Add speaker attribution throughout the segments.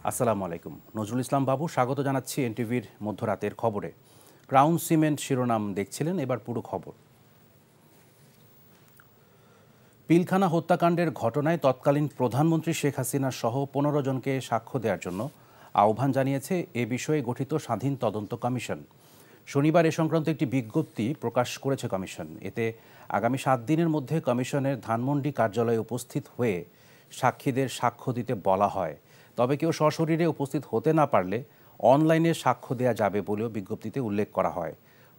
Speaker 1: আসসালামু আলাইকুম। নজরুল ইসলাম বাবু স্বাগত জানাচ্ছি এনটিভির মধ্যরাতের খবরে। ক্রাউন সিমেন্ট শিরোনাম দেখছিলেন, এবার পুরো খবর। পিলখানা হত্যাকাণ্ডের ঘটনায় তৎকালীন প্রধানমন্ত্রী শেখ হাসিনা সহ 15 জনকে সাক্ষ্য দেওয়ার জন্য আহ্বান জানিয়েছে এ বিষয়ে গঠিত স্বাধীন তদন্ত কমিশন। শনিবার এ সংক্রান্ত একটি বিজ্ঞপ্তি প্রকাশ করেছে কমিশন। এতে আগামী 7 দিনের মধ্যে কমিশনের ধানমন্ডি কার্যালয়ে উপস্থিত হয়ে সাক্ষীদের সাক্ষ্য দিতে বলা হয়। তবে কেউ সশরীরে উপস্থিত হতে না পারলে অনলাইনে সাক্ষ্য দেওয়া যাবে বলেও বিজ্ঞপ্তিতে উল্লেখ করা হয়।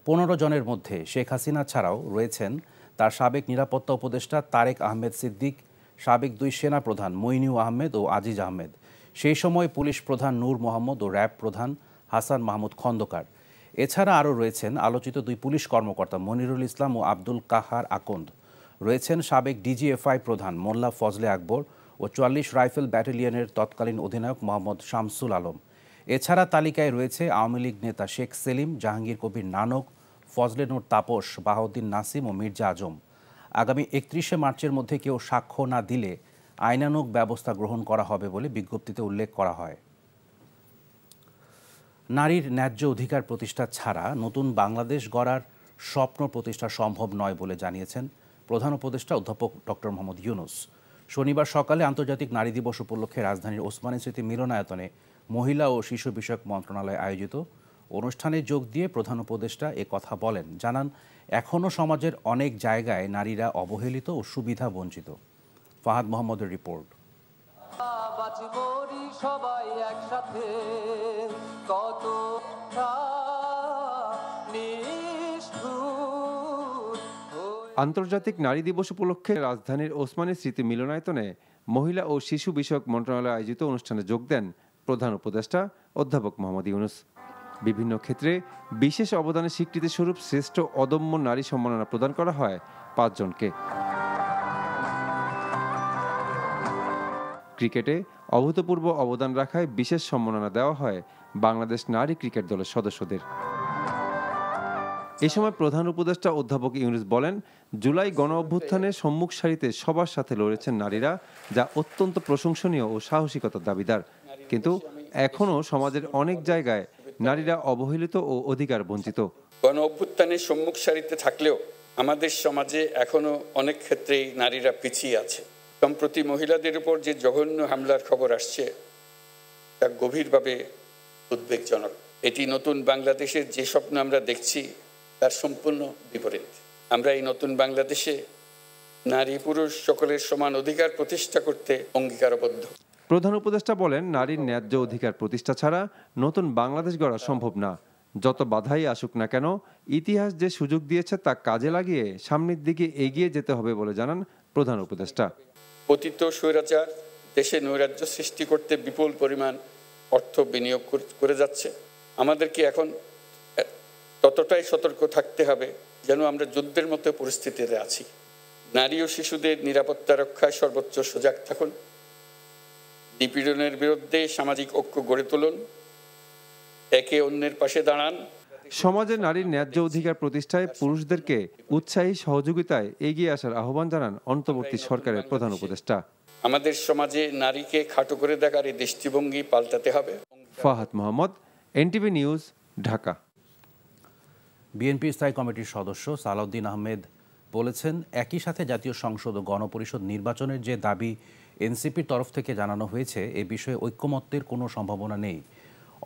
Speaker 1: 15 জনের মধ্যে শেখ হাসিনা ছাড়াও রয়েছেন তার সাবেক নিরাপত্তা উপদেষ্টা তারেক আহমেদ সিদ্দিক, সাবেক 2 সেনা প্রধান মইনুল আহমেদ ও আজিজ আহমেদ, সেই সময় পুলিশ প্রধান নূর মোহাম্মদ ও র্যাব প্রধান হাসান মাহমুদ খন্দকার। এছাড়া আরও রয়েছেন আলোচিত 2 পুলিশ কর্মকর্তা মনিরুল ইসলাম ও আব্দুল কাহার আকন্দ, রয়েছেন সাবেক ডিজিএফআই প্রধান মোল্লা ফজলে আকবর ও 44 রাইফেল ব্যাটালিয়নের তৎকালীন অধিনায়ক মোহাম্মদ শামসুল আলম। এছাড়া তালিকায় রয়েছে আওয়ামী লীগ নেতা শেখ সেলিম, জাহাঙ্গীর কবির নানক, ফজলে নূর তাপস, বাহাউদ্দিন নাসিম ও মির্জা আজম। আগামী 31শে মার্চের মধ্যে কেউ সাক্ষ্য না দিলে আইনানুগ ব্যবস্থা গ্রহণ করা হবে বলে বিজ্ঞপ্তিতে উল্লেখ করা হয়। নারীর ন্যায্য অধিকার প্রতিষ্ঠা ছাড়া নতুন বাংলাদেশ গড়ার স্বপ্ন প্রতিষ্ঠা সম্ভব নয় বলে জানিয়েছেন প্রধান উপদেষ্টা অধ্যাপক ডক্টর মোহাম্মদ ইউনূস। শনিবার সকালে আন্তর্জাতিক নারী দিবস উপলক্ষে রাজধানীর ওসমানী স্মৃতি মিলনায়তনে মহিলা ও শিশু বিষয়ক মন্ত্রণালয় আয়োজিত অনুষ্ঠানে যোগ দিয়ে প্রধান উপদেষ্টা এ কথা বলেন। জানান, এখনও সমাজের অনেক জায়গায় নারীরা অবহেলিত ও সুবিধা বঞ্চিত। ফাহাদ মোহাম্মদের রিপোর্ট।
Speaker 2: সবাই একসাথে কত
Speaker 3: আন্তর্জাতিক নারী দিবস উপলক্ষে রাজধানীর ওসমানী স্মৃতি মিলনায়তনে মহিলা ও শিশু বিষয়ক মন্ত্রণালয় আয়োজিত অনুষ্ঠানে যোগ দেন প্রধান উপদেষ্টা অধ্যাপক মোহাম্মদ ইউনূস। বিভিন্ন ক্ষেত্রে বিশেষ অবদানের স্বীকৃতি স্বরূপ শ্রেষ্ঠ অদম্য নারী সম্মাননা প্রদান করা হয় 5 জনকে। ক্রিকেটে অভূতপূর্ব অবদান রাখায় বিশেষ সম্মাননা দেওয়া হয় বাংলাদেশ নারী ক্রিকেট দলের সদস্যদের। এ সময় প্রধান উপদেষ্টা অধ্যাপক ইউনূস বলেন, জুলাই গণ অভ্যুত্থানে সম্মুখ সারিতে সবার সাথে লড়েছেন নারীরা, যা অত্যন্ত প্রশংসনীয় ও সাহসিকতার দাবিদার। কিন্তু এখনও সমাজের অনেক জায়গায় নারীরা অবহেলিত ও অধিকার বঞ্চিত।
Speaker 4: গণ অভ্যুত্থানের সম্মুখ সারিতে থাকলেও আমাদের সমাজে এখনো অনেক ক্ষেত্রেই নারীরা পিছিয়ে আছে। সম্প্রতি মহিলাদের উপর যে জঘন্য হামলার খবর আসছে তা গভীরভাবে উদ্বেগজনক। এটি নতুন বাংলাদেশের যে স্বপ্ন আমরা দেখছি তার সম্পূর্ণ বিপরীত। আমরা এই নতুন বাংলাদেশে নারী পুরুষ সকলের সমান অধিকার প্রতিষ্ঠা করতে অঙ্গীকারবদ্ধ।
Speaker 3: প্রধান উপদেষ্টা বলেন, নারীর ন্যায্য অধিকার প্রতিষ্ঠা ছাড়া নতুন বাংলাদেশ গড়া সম্ভব না। যত বাধাই আসুক না কেন, ইতিহাস যে সুযোগ দিয়েছে তা কাজে লাগিয়ে সামনের দিকে এগিয়ে যেতে হবে বলে জানান প্রধান উপদেষ্টা।
Speaker 4: পতিত স্বৈরাচার দেশে নৈরাজ্য সৃষ্টি করতে বিপুল পরিমাণ অর্থ বিনিয়োগ করে যাচ্ছে। আমাদেরকে এখন ততটাই সতর্ক থাকতে হবে যেন আমরা যুদ্ধের মতো পরিস্থিতিতে আছি। নারী ও শিশুদের নিরাপত্তা রক্ষায় সর্বোচ্চ সজাগ থাকুন। নিপীড়নের বিরুদ্ধে সামাজিক ঐক্য গড়ে তুলুন, একে অন্যের পাশে দাঁড়ান।
Speaker 3: সমাজে নারীর ন্যায্য অধিকার প্রতিষ্ঠায় পুরুষদেরকে উৎসাহী সহযোগিতায় এগিয়ে আসার আহ্বান জানান অন্তর্বর্তী সরকারের প্রধান উপদেষ্টা।
Speaker 4: আমাদের সমাজে নারীকে খাটো করে দেখার এই দৃষ্টিভঙ্গি পাল্টাতে হবে।
Speaker 3: Fahad Mohammad, NTV news, Dhaka.
Speaker 1: BNP স্থায়ী কমিটির সদস্য সালাউদ্দিন আহমেদ বলেছেন, একই সাথে জাতীয় সংসদ ও গণপরিষদ নির্বাচনের যে দাবি এনসিপির তরফ থেকে জানানো হয়েছে, এ বিষয়ে ঐক্যমত্যের কোনো সম্ভাবনা নেই।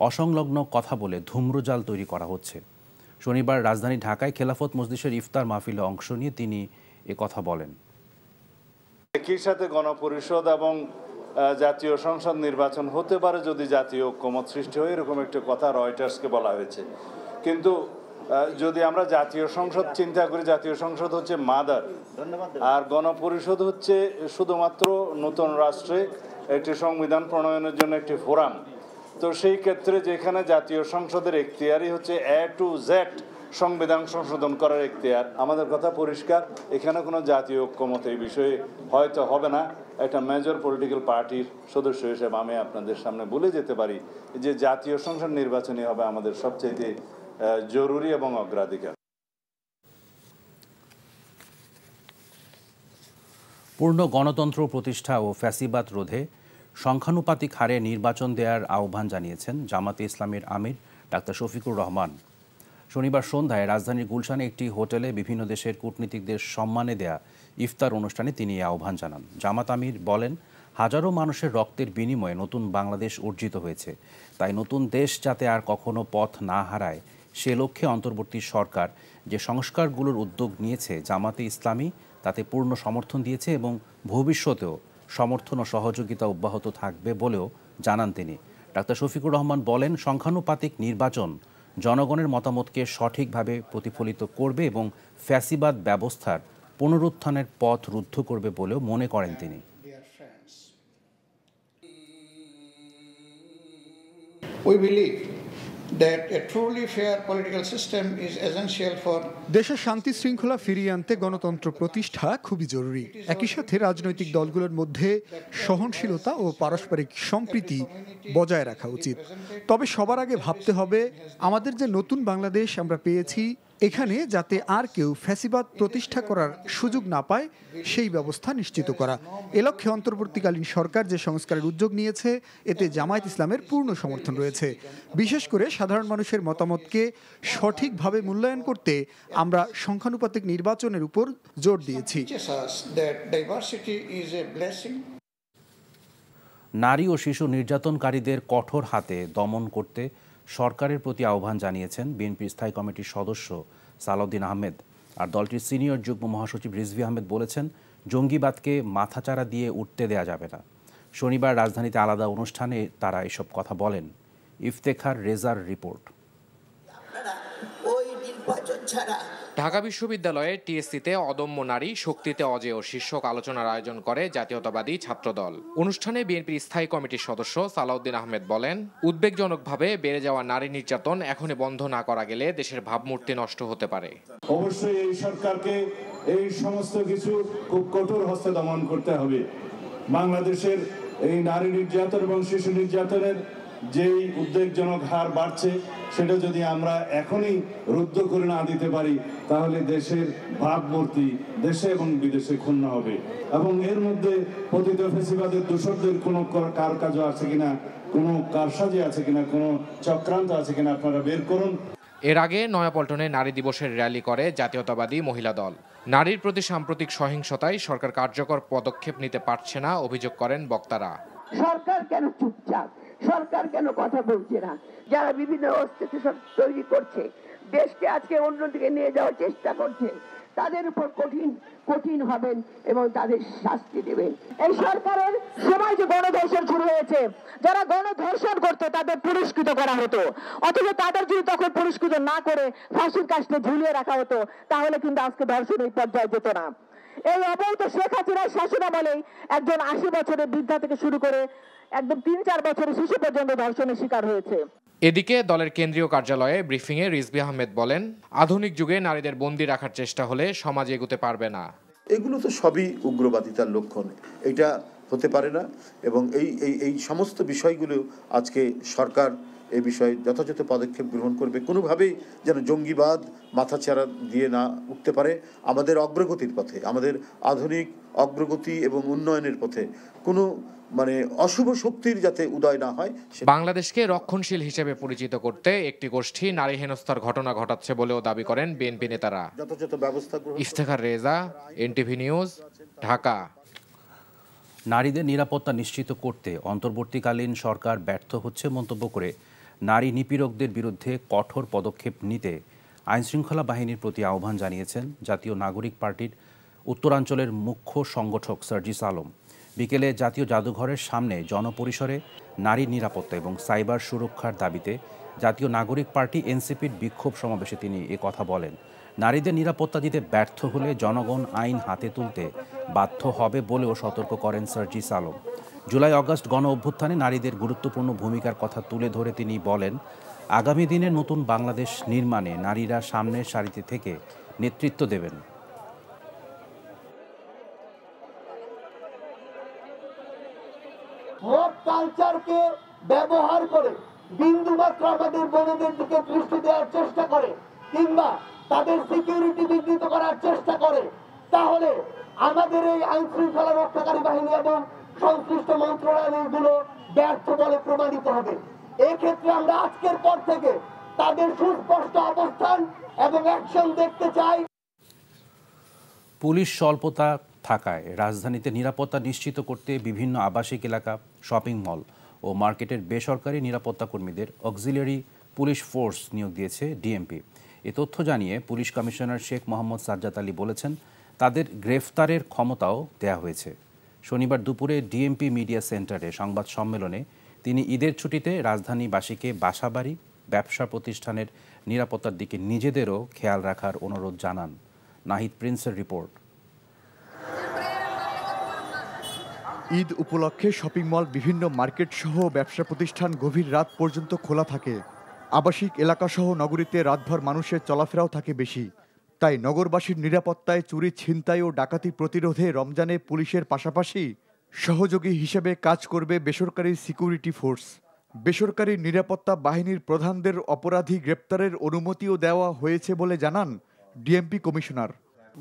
Speaker 1: অসংলগ্ন কথা বলে ধূম্রজাল তৈরি করা হচ্ছে। শনিবার রাজধানী ঢাকায় খেলাফত মজলিসের ইফতার মাহফিলে অংশ নিয়ে তিনি এ কথা বলেন।
Speaker 5: একই সাথে গণপরিষদ এবং জাতীয় সংসদ নির্বাচন হতে পারে যদি জাতীয় ঐক্যমত সৃষ্টি হয়, এরকম একটা কথা রয়টার্সকে বলা হয়েছে। কিন্তু যদি আমরা জাতীয় সংসদ চিন্তা করি, জাতীয় সংসদ হচ্ছে মাদার, আর গণপরিষদ হচ্ছে শুধুমাত্র নতুন রাষ্ট্রে একটি সংবিধান প্রণয়নের জন্য একটি ফোরাম। তো সেই ক্ষেত্রে যেখানে জাতীয় সংসদের এখতিয়ারই হচ্ছে A to Z সংবিধান সংশোধন করার এখতিয়ার, আমাদের কথা পরিষ্কার, এখানে কোনো জাতীয় ঐক্যমত এই বিষয়ে হয়তো হবে না। একটা মেজর পলিটিক্যাল পার্টির সদস্য হিসেবে আমি আপনাদের সামনে বলে যেতে পারি যে জাতীয় সংসদ নির্বাচনই হবে আমাদের সবচেয়ে জরুরি এবং অগ্রাধিকার।
Speaker 1: পূর্ণ গণতন্ত্র প্রতিষ্ঠা ও ফ্যাসিবাদ রোধে সংখ্যানুপাতিক হারে নির্বাচন দেওয়ার আহ্বান জানিয়েছেন জামাতে ইসলামীর আমির ডাক্তার শফিকুর রহমান। শনিবার সন্ধ্যায় রাজধানীর গুলশানে একটি হোটেলে বিভিন্ন দেশের কূটনীতিকদের সম্মানে দেয়া ইফতার অনুষ্ঠানে তিনি এই আহ্বান জানান। জামাত আমির বলেন, হাজারো মানুষের রক্তের বিনিময়ে নতুন বাংলাদেশ অর্জিত হয়েছে, তাই নতুন দেশ যাতে আর কখনো পথ না হারায় সে লক্ষ্যে অন্তর্বর্তী সরকার যে সংস্কারগুলোর উদ্যোগ নিয়েছে জামাতে ইসলামী তাতে পূর্ণ সমর্থন দিয়েছে এবং ভবিষ্যতেও সমর্থন ও সহযোগিতা অব্যাহত থাকবে বলেও জানান তিনি। ডাক্তার শফিকুর রহমান বলেন, সংখ্যানুপাতিক নির্বাচন জনগণের মতামতকে সঠিকভাবে প্রতিফলিত করবে এবং ফ্যাসিবাদ ব্যবস্থার পুনরুত্থানের পথ রুদ্ধ করবে বলেও মনে করেন তিনি।
Speaker 6: We believe that a truly fair political system is essential for
Speaker 7: দেশের শান্তি শৃঙ্খলা ফিরিয়ে আনতে গণতন্ত্র প্রতিষ্ঠা খুবই জরুরি। একই সাথে রাজনৈতিক দলগুলোর মধ্যে সহনশীলতা ও পারস্পরিক সম্প্রীতি বজায় রাখা উচিত। তবে সবার আগে ভাবতে হবে আমাদের যে নতুন বাংলাদেশ আমরা পেয়েছি, এখানে যাতে আর কেউ ফ্যাসিবাদ প্রতিষ্ঠা করার সুযোগ না পায় সেই ব্যবস্থা নিশ্চিত করা। এ লক্ষ্যে অন্তর্বর্তীকালীন সরকার যে সংস্কারের উদ্যোগ নিয়েছে এতে জামায়াত ইসলামের পূর্ণ সমর্থন রয়েছে। বিশেষ করে সাধারণ মানুষের মতামতকে সঠিকভাবে মূল্যায়ন করতে আমরা সংখ্যানুপাতিক নির্বাচনের উপর জোর দিয়েছি।
Speaker 1: নারী ও শিশু নির্যাতনকারীদের কঠোর হাতে দমন করতে সরকারের প্রতি আহ্বান জানিয়েছেন বিএনপির স্থায়ী কমিটির সদস্য সালাউদ্দিন আহমেদ। আর দলটির সিনিয়র যুগ্ম মহাসচিব রিজভী আহমেদ বলেছেন, জঙ্গিবাদকে মাথাচাড়া দিয়ে উঠতে দেয়া যাবে না। শনিবার রাজধানীতে আলাদা অনুষ্ঠানে তারা এসব কথা বলেন। ইফতেখার রেজার রিপোর্ট।
Speaker 8: ঢাকা বিশ্ববিদ্যালয়ে টিএসসিতে অদম্য নারী শক্তিতে অজেয় শীর্ষক আলোচনার আয়োজন করে জাতীয়তাবাদী ছাত্রদল। অনুষ্ঠানে বিএনপির স্থায়ী কমিটির সদস্য সালাউদ্দিন আহমেদ বলেন, উদ্বেগজনকভাবে বেড়ে যাওয়া নারী নির্যাতন এখনই বন্ধ না করা গেলে দেশের ভাবমূর্তি নষ্ট হতে পারে।
Speaker 5: অবশ্যই এই সরকারকে এই সমস্ত কিছু খুব কঠোর হস্তে দমন করতে হবে। বাংলাদেশের এই নারী নির্যাতন এবং শিশু নির্যাতনের যেই উদ্বেগজনক হার বাড়ছে, সেটা যদি আমরা এখনই রুদ্ধ করে না দিতে পারি তাহলে দেশের ভাবমূর্তি দেশে এবং বিদেশে ক্ষুণ্ণ হবে। এবং এর মধ্যে পতিত ফ্যাসিবাদের দূষকদের কোনো কারকাজ আছে কিনা, কোনো কারসাজি আছে কিনা, কোনো চক্রান্ত আছে কিনা আপনারা বের করুন।
Speaker 8: এর আগে নয়াপল্টনে নারী দিবসের র্যালি করে জাতীয়তাবাদী মহিলা দল। নারীর প্রতি সাম্প্রতিক সহিংসতায় সরকার কার্যকর পদক্ষেপ নিতে পারছে না অভিযোগ করেন বক্তারা।
Speaker 9: সরকার কেন চুপচাপ, সরকার কেন কথা বলছে না? যারা বিভিন্ন অস্তিত্ব তৈরি করছে, দেশকে আজকে অন্যদিকে নিয়ে যাওয়ার চেষ্টা করছে, তাদের উপর কঠিন হবেন এবং তাদের শাস্তি দেবেন। এই সরকারের সময় যে গণধর্ষণ শুরু হয়েছে, যারা গণধর্ষণ করতো তাদের পুরস্কৃত করা হতো, অথচ তাদের যদি তখন পুরস্কৃত না করে ফাঁসির কাস্টে ঝুলিয়ে রাখা হতো, তাহলে কিন্তু আজকে ধর্ষণ এই পর্যায়ে যেত না। এই অবৈধ শেখ হাসিনার শাসনামলেই একজন 80 বছরের বৃদ্ধা থেকে শুরু করে একদম 3-4 বছরের শিশু পর্যন্ত ধর্ষণের শিকার হয়েছে।
Speaker 8: এদিকে দলের কেন্দ্রীয় কার্যালয়ে ব্রিফিংয়ে রিজভী আহমেদ বলেন, আধুনিক যুগে নারীদের বন্দী রাখার চেষ্টা হলে সমাজ এগোতে পারবে না।
Speaker 10: এগুলো তো সবই উগ্রবাদিতার লক্ষণ, এটা হতে পারে না। এবং এই সমস্ত বিষয়গুলো আজকে সরকার এই বিষয়ে যথাযথ পদক্ষেপ গ্রহণ করবে। কোনোভাবেই যেন জঙ্গিবাদ মাথাচাড়া দিয়ে না উঠতে পারে। আমাদের অগ্রগতির পথে, আমাদের আধুনিক অগ্রগতি এবং উন্নয়নের পথে কোনো অশুভ শক্তির যাতে উদয় না হয়।
Speaker 8: বাংলাদেশকে রক্ষণশীল হিসেবে পরিচিত করতে একটি গোষ্ঠী নারী হেনস্থার ঘটনা ঘটাচ্ছে বলেও দাবি করেন বিএনপি নেতারা।
Speaker 10: যথাযথ ব্যবস্থা গ্রহণ।
Speaker 8: Iftekhar Reza, NTV news, Dhaka.
Speaker 1: নারীদের নিরাপত্তা নিশ্চিত করতে অন্তর্বর্তীকালীন সরকার ব্যর্থ হচ্ছে মন্তব্য করে নারী নিপীড়কদের বিরুদ্ধে কঠোর পদক্ষেপ নিতে আইনশৃঙ্খলা বাহিনীর প্রতি আহ্বান জানিয়েছেন জাতীয় নাগরিক পার্টির উত্তরাঞ্চলের মুখ্য সংগঠক সার্জিস আলম। বিকেলে জাতীয় জাদুঘরের সামনে জনপরিসরে নারী নিরাপত্তা এবং সাইবার সুরক্ষার দাবিতে জাতীয় নাগরিক পার্টি এনসিপির বিক্ষোভ সমাবেশে তিনি কথা বলেন। নারীদের নিরাপত্তা দিতে ব্যর্থ হলে জনগণ আইন হাতে তুলতে বাধ্য হবে বলেও সতর্ক করেন সার্জিস আলম। জুলাই-আগস্ট গণ অভ্যুত্থানে নারীদের গুরুত্বপূর্ণ ভূমিকার কথা তুলে ধরে তিনি বলেন, আগামী দিনে নতুন বাংলাদেশ নির্মাণে নারীরা সামনের সারিতে থেকে নেতৃত্ব দেবেন।
Speaker 11: মব কালচারকে ব্যবহার করে বিন্দুমাত্র আমাদের বোনদের দিকে দৃষ্টি দেওয়ার চেষ্টা করে কিংবা তাদের সিকিউরিটি বিঘ্নিত করার চেষ্টা করে, তাহলে আমাদের এই আইন শৃঙ্খলা রক্ষাকারী বাহিনী এবং সংশ্লিষ্ট মন্ত্রণালয়গুলো ব্যর্থ বলে প্রমাণিত হবে। এক্ষেত্রে আমরা আজকের পর থেকে তাদের সুস্পষ্ট অবস্থান এবং অ্যাকশন দেখতে চাই।
Speaker 1: পুলিশ স্বল্পতা থাকায় রাজধানীতে নিরাপত্তা নিশ্চিত করতে বিভিন্ন আবাসিক এলাকা, শপিং মল ও মার্কেটের বেসরকারি নিরাপত্তা কর্মীদের অক্সিলিয়ারি পুলিশ ফোর্স নিয়োগ দিয়েছে ডিএমপি। এ তথ্য জানিয়ে পুলিশ কমিশনার শেখ মোহাম্মদ সাজ্জাদ আলী বলেছেন, তাদের গ্রেফতারের ক্ষমতাও দেয়া হয়েছে। শনিবার দুপুরে ডিএমপি মিডিয়া সেন্টারে সংবাদ সম্মেলনে তিনি ঈদের ছুটিতে রাজধানীবাসীকে বাসাবাড়ি, ব্যবসা প্রতিষ্ঠানের নিরাপত্তার দিকে নিজেদেরও খেয়াল রাখার অনুরোধ জানান। নাহিদ প্রিন্সের রিপোর্ট।
Speaker 12: ঈদ উপলক্ষে শপিং মল, বিভিন্ন মার্কেট সহ ব্যবসা প্রতিষ্ঠান গভীর রাত পর্যন্ত খোলা থাকে। আবাসিক এলাকাসহ নগরীতে রাতভর মানুষের চলাফেরাও থাকে বেশি। তাই নগরবাসীর নিরাপত্তায় চুরি, ছিনতাই ও ডাকাতি প্রতিরোধে রমজানে পুলিশের পাশাপাশি সহযোগী হিসেবে কাজ করবে বেসরকারি সিকিউরিটি ফোর্স। বেসরকারি নিরাপত্তা বাহিনীর প্রধানদের অপরাধী গ্রেপ্তারের অনুমতিও দেওয়া হয়েছে বলে জানান ডিএমপি কমিশনার।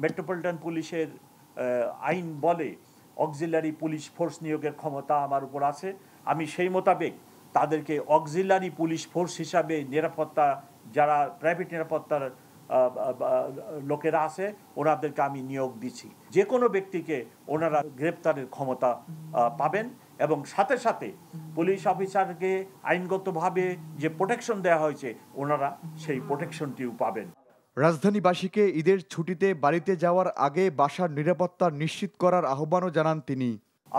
Speaker 13: মেট্রোপলিটন পুলিশের আইন বলে অক্সিলারি পুলিশ ফোর্স নিয়োগের ক্ষমতা আমার উপর আছে। আমি সেই মোতাবেক তাদেরকে অক্সিলারি পুলিশ ফোর্স হিসাবে নিরাপত্তা, যারা প্রাইভেট নিরাপত্তার লোকেরা আছে ওনাদেরকে আমি নিয়োগ দিচ্ছি। যে কোনো ব্যক্তিকে ওনারা গ্রেপ্তারের ক্ষমতা পাবেন এবং সাথে সাথে পুলিশ অফিসারকে আইনগতভাবে যে প্রোটেকশন দেওয়া হয়েছে ওনারা সেই প্রোটেকশনটিও পাবেন।
Speaker 12: রাজধানীবাসীকে ঈদের ছুটিতে বাড়িতে যাওয়ার আগে বাসার নিরাপত্তা নিশ্চিত করার আহ্বানও জানান তিনি।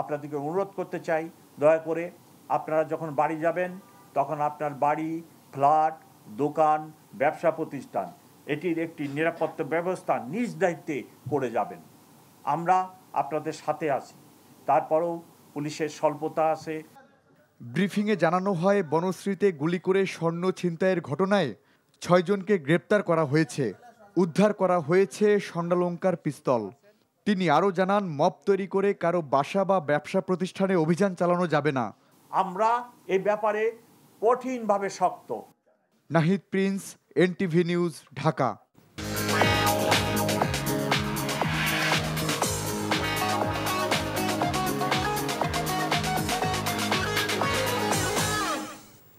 Speaker 13: আপনাদেরকে অনুরোধ করতে চাই, দয়া করে আপনারা যখন বাড়ি যাবেন তখন আপনার বাড়ি, ফ্ল্যাট, দোকান, ব্যবসা প্রতিষ্ঠান এটির একটি নিরাপত্তা ব্যবস্থা নিজ দায়িত্বে করে যাবেন। আমরা আপনাদের সাথে আছি, তারপরেও পুলিশের স্বল্পতা আছে।
Speaker 12: ব্রিফিংয়ে জানানো হয়, বনশ্রীতে গুলি করে স্বর্ণ ছিনতাইয়ের ঘটনায় 6 জনকে গ্রেপ্তার করা হয়েছে। উদ্ধার করা হয়েছে স্বর্ণালংকার পিস্তল। তিনি আরও জানান, মব তৈরি করে কারো বাসা বা ব্যবসা প্রতিষ্ঠানে অভিযান চালানো যাবে না।
Speaker 13: আমরা এই ব্যাপারে কঠিনভাবে শক্ত।
Speaker 12: Nahid Prince, NTV news, Dhaka.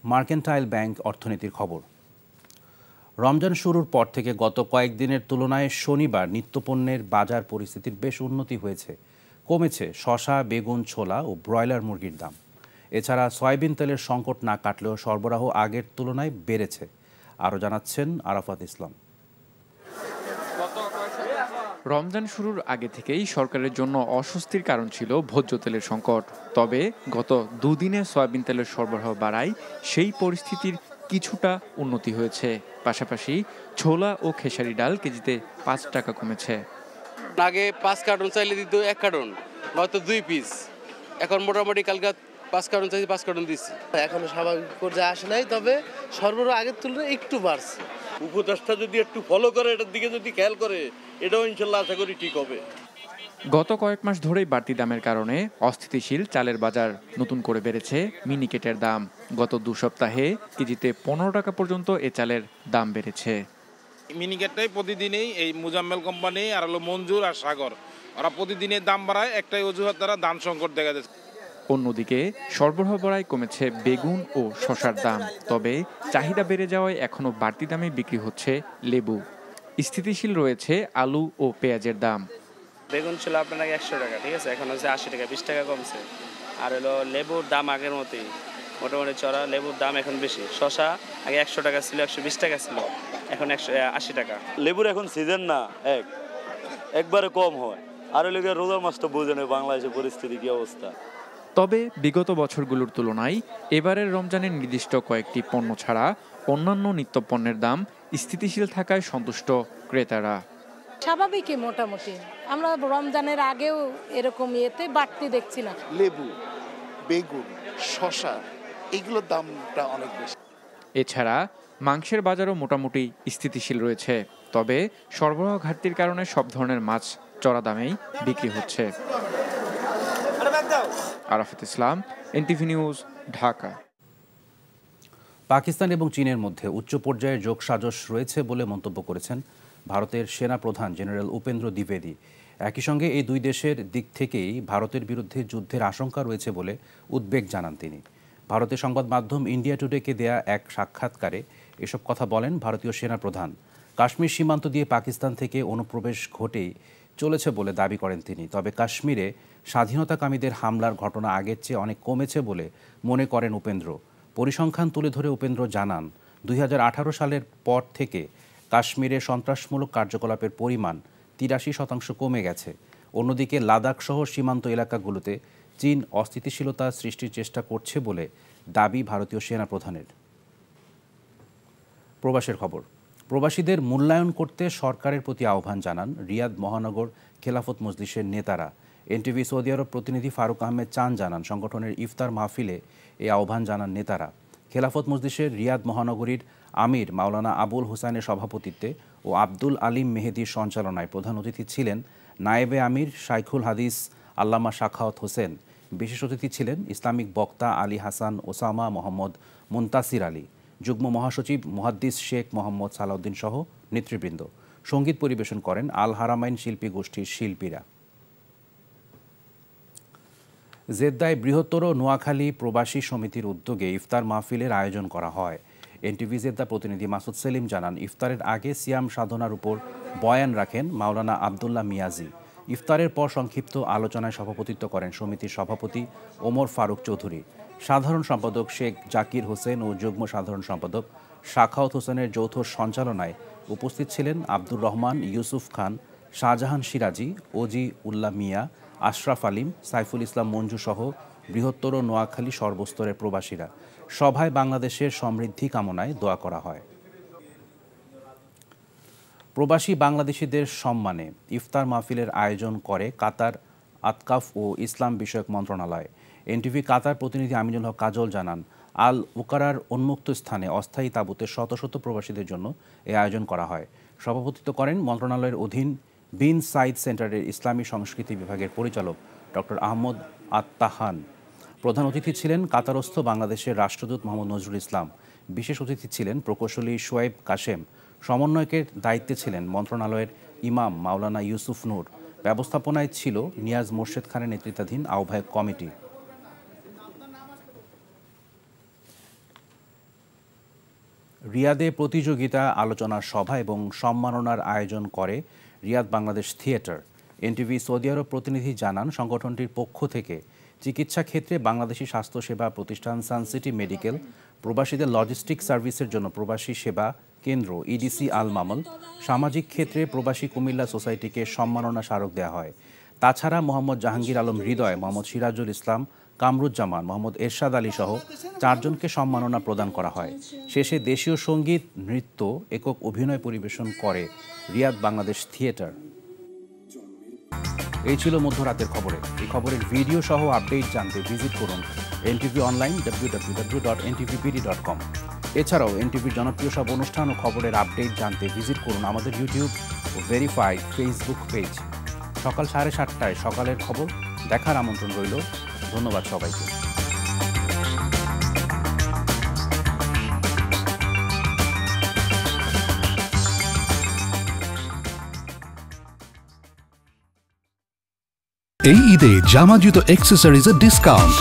Speaker 1: Mercantile bank অর্থনীতির খবর। রমজান শুরুর পর থেকে গত কয়েকদিনের তুলনায় শনিবার নিত্যপণ্যের বাজার পরিস্থিতির বেশ উন্নতি হয়েছে। কমেছে শসা, বেগুন, ছোলা ও ব্রয়লার মুরগির দাম। এছাড়া সয়াবিন তেলের সংকট না কাটলেও সরবরাহ আগের তুলনায় বেড়েছে। আরও জানাচ্ছেন আরাফাত ইসলাম।
Speaker 14: রমজান শুরুর আগে থেকেই সরকারের জন্য অস্বস্তির কারণ ছিল ভোজ্য তেলের সংকট। তবে গত দুদিনে সয়াবিন তেলের সরবরাহ বাড়ায় সেই পরিস্থিতির কিছুটা উন্নতি হয়েছে। পাশাপাশি ছোলা ও খেসারি ডাল কেজিতে 5 টাকা কমেছে।
Speaker 15: আগে 5 কার্টন চাইলে দিত 1 কার্টন, নয়তো 2 পিস। এখন মোটামুটি কালকে 5 কার্টন চাইছি, 5 কার্টন দিচ্ছি।
Speaker 16: এখনো স্বাভাবিক পর্যায়ে আসে নাই, তবে সরবরাহ আগের তুলনায় একটু বাড়ছে।
Speaker 17: উপদেষ্টা যদি একটু ফলো করে, এটার দিকে যদি খেয়াল করে, এটাও ইনশাল্লাহ আশা করি ঠিক হবে।
Speaker 14: গত কয়েক মাস ধরেই বাড়তি দামের কারণে অস্থিতিশীল চালের বাজার। নতুন করে বেড়েছে মিনিকেটের দাম। গত 2 সপ্তাহে কেজিতে 15 টাকা পর্যন্ত এ চালের দাম বেড়েছে।
Speaker 18: মিনিকেটটাই প্রতিদিনই এই মুজাম্মেল কোম্পানি আর হলো মঞ্জুর আর সাগর, ওরা প্রতিদিনের দাম বাড়ায়, একটাই অজুহাত দ্বারা দাম সংকট দেখা যাচ্ছে।
Speaker 14: অন্যদিকে সরবরাহ বাড়ায় কমেছে বেগুন ও শসার দাম। তবে চাহিদা বেড়ে যাওয়ায় এখনও বাড়তি দামে বিক্রি হচ্ছে লেবু। স্থিতিশীল রয়েছে আলু ও পেঁয়াজের দাম।
Speaker 19: বেগুন ছিল আপনার আগে 100 টাকা, ঠিক আছে, এখন হচ্ছে 80 টাকা, 20 টাকা কমছে। আর হলো লেবুর দাম আগের মতোই মোটামুটি চড়া, লেবুর দাম এখন বেশি। শসা আগে 100 টাকা ছিল, 120 টাকা ছিল, এখন 180 টাকা।
Speaker 17: লেবুর এখন সিজন না, একবারে কম হয়। আর হলো রোজার মাস তো বোঝেন বাংলাদেশের পরিস্থিতি কি অবস্থা।
Speaker 14: তবে বিগত বছরগুলোর তুলনায় এবারের রমজানের নির্দিষ্ট কয়েকটি পণ্য ছাড়া অন্যান্য নিত্যপণ্যের দাম স্থিতিশীল থাকায় সন্তুষ্ট ক্রেতারা।
Speaker 20: স্বাভাবিকই মোটামুটি, আমরা রমজানের আগেও এরকম ইয়েতে বাড়তি দেখছি না।
Speaker 21: লেবু, বেগুন, শসা এগুলোর দামটা অনেক বেশি।
Speaker 14: এছাড়া মাংসের বাজারও মোটামুটি স্থিতিশীল রয়েছে। তবে সরবরাহ ঘাটতির কারণে সব ধরনের মাছ চড়া দামেই বিক্রি হচ্ছে। আরাফাত ইসলাম, এনটিভি নিউজ, ঢাকা।
Speaker 1: পাকিস্তান এবং চীনের মধ্যে উচ্চ পর্যায়ের যোগসাজশ রয়েছে বলে মন্তব্য করেছেন ভারতের সেনা প্রধান জেনারেল উপেন্দ্র দ্বিবেদী। একই সঙ্গে এই দুই দেশের দিক থেকেই ভারতের বিরুদ্ধে যুদ্ধের আশঙ্কা রয়েছে বলে উদ্বেগ জানান তিনি। ভারতের সংবাদ মাধ্যম ইন্ডিয়া টুডেকে দেয়া এক সাক্ষাৎকারে এসব কথা বলেন ভারতীয় সেনা প্রধান। কাশ্মীর সীমান্ত দিয়ে পাকিস্তান থেকে অনুপ্রবেশ ঘটেই চলেছে বলে দাবি করেন তিনি। তবে কাশ্মীরে স্বাধীনতাকামীদের হামলার ঘটনা আগের চেয়ে অনেক কমেছে বলে মনে করেন উপেন্দ্র। পরিসংখ্যান তুলে ধরে উপেন্দ্র জানান, 2018 সালের পর থেকে কাশ্মীরে সন্ত্রাসমূলক কার্যকলাপের পরিমাণ 83% কমে গেছে। অন্যদিকে লাদাখ সহ সীমান্ত এলাকাগুলোতে চীন অস্থিতিশীলতা সৃষ্টির চেষ্টা করছে বলে দাবি ভারতীয় সেনা প্রধানের। প্রবাসের খবর। প্রবাসীদের মূল্যায়ন করতে সরকারের প্রতি আহ্বান জানান রিয়াদ মহানগর খেলাফত মজলিসের নেতারা। এনটিভি সৌদি আরব প্রতিনিধি ফারুক আহমেদ চান জানান, সংগঠনের ইফতার মাহফিলে এই আহ্বান জানান নেতারা। খেলাফত মজলিসের রিয়াদ মহানগরীর আমির মাওলানা আবুল হোসেনের সভাপতিত্বে ও আব্দুল আলিম মেহেদির সঞ্চালনায় প্রধান অতিথি ছিলেন নায়েবে আমির শাইখুল হাদিস আল্লামা শাখাওয়াত হোসেন। বিশেষ অতিথি ছিলেন ইসলামিক বক্তা আলী হাসান ওসামা, মোহাম্মদ মুনতাসির আলী, যুগ্ম মহাসচিব মুহাদ্দিস শেখ মোহাম্মদ সালাউদ্দিন সহ নেতৃবৃন্দ। সঙ্গীত পরিবেশন করেন আল হারামাইন শিল্পী গোষ্ঠীর শিল্পীরা। জেদ্দায় বৃহত্তর নোয়াখালী প্রবাসী সমিতির উদ্যোগে ইফতার মাহফিলের আয়োজন করা হয়। এনটিভি জেদ্দা প্রতিনিধি মাসুদ সেলিম জানান, ইফতারের আগে সিয়াম সাধনার উপর বয়ান রাখেন মাওলানা আবদুল্লাহ মিয়াজি। ইফতারের পর সংক্ষিপ্ত আলোচনায় সভাপতিত্ব করেন সমিতির সভাপতি ওমর ফারুক চৌধুরী। সাধারণ সম্পাদক শেখ জাকির হোসেন ও যুগ্ম সাধারণ সম্পাদক শাখাওয়াত হোসেনের যৌথ সঞ্চালনায় উপস্থিত ছিলেন আব্দুর রহমান, ইউসুফ খান, শাহজাহান সিরাজি, ওজি উল্লাহ মিয়া, আশরাফ আলিম, সাইফুল ইসলাম মঞ্জু সহ বৃহত্তর নোয়াখালী সর্বস্তরের প্রবাসীরা। সভায় বাংলাদেশের সমৃদ্ধি কামনায় দোয়া করা হয়। প্রবাসী বাংলাদেশিদের সম্মানে ইফতার মাহফিলের আয়োজন করে কাতার আতকাফ ও ইসলাম বিষয়ক মন্ত্রণালয়। এনটিভি কাতার প্রতিনিধি আমিনুল হক কাজল জানান, আল উকারার উন্মুক্ত স্থানে অস্থায়ী তাঁবুতে শত শত প্রবাসীদের জন্য এই আয়োজন করা হয়। সভাপতিত্ব করেন মন্ত্রণালয়ের অধীন বিন সাইদ সেন্টারের ইসলামী সংস্কৃতি বিভাগের পরিচালক ডক্টর আহমদ আত্তাহান। প্রধান অতিথি ছিলেন কাতারস্থ বাংলাদেশের রাষ্ট্রদূত মোহাম্মদ নজরুল ইসলাম। বিশেষ অতিথি ছিলেন প্রকৌশলী শোয়েব কাশেম। সমন্বয়কের দায়িত্বে ছিলেন মন্ত্রণালয়ের ইমাম মাওলানা ইউসুফ নূর। ব্যবস্থাপনায় ছিল নিয়াজ মোর্শেদ খানের নেতৃত্বাধীন আহ্বায়ক কমিটি। রিয়াদে প্রতিযোগিতা, আলোচনা সভা এবং সম্মাননার আয়োজন করে Riyadh Bangladesh Theatre. NTV Saudi Arab প্রতিনিধি জানান, সংগঠনটির পক্ষ থেকে চিকিৎসা ক্ষেত্রে বাংলাদেশি স্বাস্থ্যসেবা প্রতিষ্ঠান সানসিটি মেডিকেল, প্রবাসীদের লজিস্টিক সার্ভিসের জন্য প্রবাসী সেবা কেন্দ্র ইডিসি আল মামল, সামাজিক ক্ষেত্রে প্রবাসী কুমিল্লা সোসাইটিকে সম্মাননা স্মারক দেওয়া হয়। তাছাড়া মোহাম্মদ জাহাঙ্গীর আলম হৃদয়, মোহাম্মদ সিরাজুল ইসলাম, কামরুজ্জামান, মোহাম্মদ এরশাদ আলী সহ 4 জনকে সম্মাননা প্রদান করা হয়। শেষে দেশীয় সঙ্গীত, নৃত্য, একক অভিনয় পরিবেশন করে রিয়াদ বাংলাদেশ থিয়েটার। এই ছিল মধ্যরাতের খবরে। এই খবরের ভিডিও সহ আপডেট জানতে ভিজিট করুন এনটিভি অনলাইন www.ntvpd.com। এছাড়াও এনটিভির জনপ্রিয় সব অনুষ্ঠান ও খবরের আপডেট জানতে ভিজিট করুন আমাদের ইউটিউব ও ভেরিফাইড ফেসবুক পেজ। সকাল 7:30টায় সকালের খবর দেখার আমন্ত্রণ রইল। ধন্যবাদ সবাইকে।
Speaker 2: এই ঈদে জামা জুতো অ্যাক্সেসরিজের ডিসকাউন্ট।